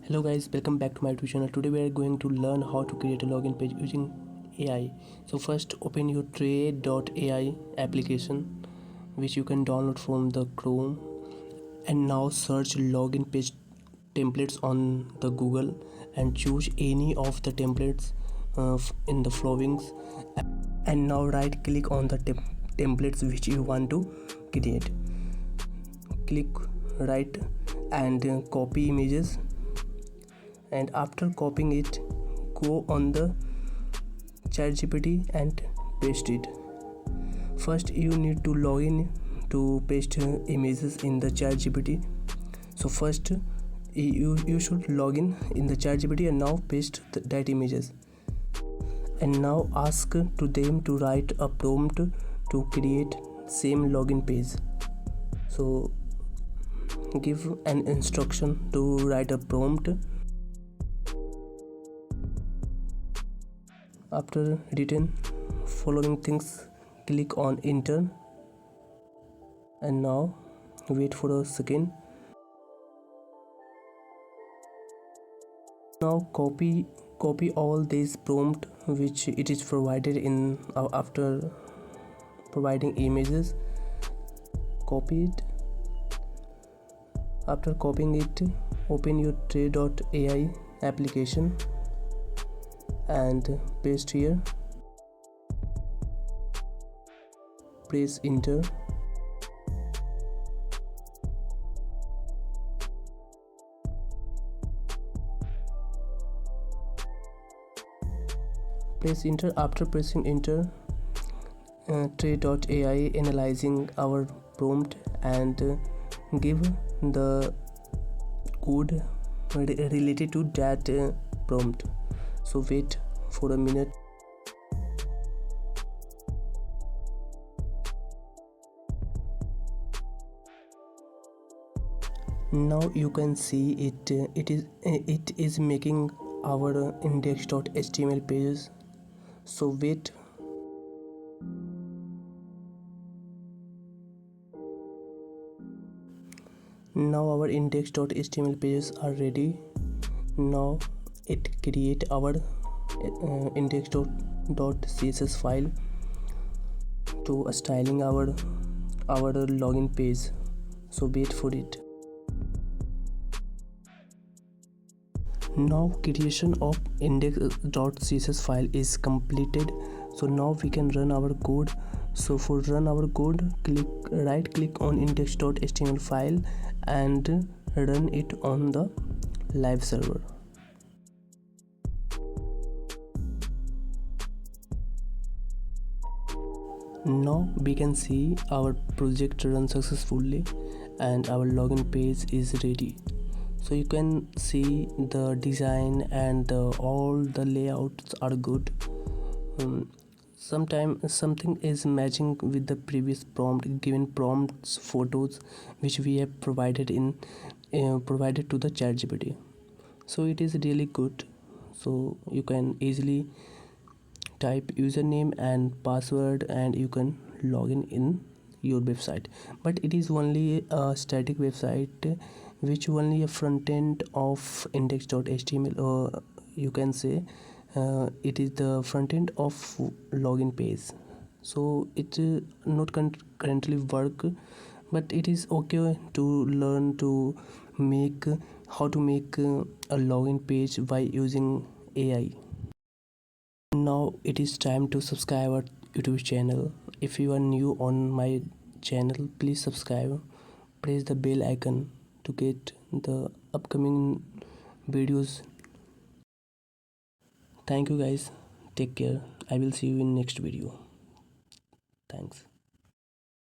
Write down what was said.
Hello guys, welcome back to my YouTube channel. Today we are going to learn how to create a login page using AI. So first open your trae.ai application which you can download from the Chrome, and now search login page templates on the Google and choose any of the templates in the followings, and now right click on the templates which you want to create. Click right and copy images, and after copying it, go on the ChatGPT and paste it. First you need to log in to paste images in the ChatGPT. So first you should log in the ChatGPT and now paste that images, and now ask to them to write a prompt to create same login page. So give an instruction to write a prompt. After written following things, click on enter, and now wait for a second. Now copy all these prompt which it is provided in after providing images. Copy it. After copying it, open your trae.ai application and paste here. Press enter. Press enter. After pressing enter, trae.ai analyzing our prompt and give the code related to that prompt. So wait for a minute. Now you can see it is making our index.html pages. So wait. Now our index.html pages are ready. Now it create our index.css file to styling our login page. So wait for it. Now creation of index.css file is completed. So now we can run our code. So for run our code, right click on index.html file and run it on the live server. Now we can see our project run successfully and our login page is ready. So you can see the design and all the layouts are good. Sometimes something is matching with the previous given prompts photos which we have provided to the ChatGPT. So it is really good. So you can easily type username and password and you can log in your website, but it is only a static website which only a front end of index.html, or you can say it is the front end of login page. So it not currently work, but it is okay to learn to make how to make a login page by using AI. Now it is time to subscribe our YouTube channel. If you are new on my channel, please subscribe. Press the bell icon to get the upcoming videos. Thank you guys. Take care. I will see you in next video. Thanks.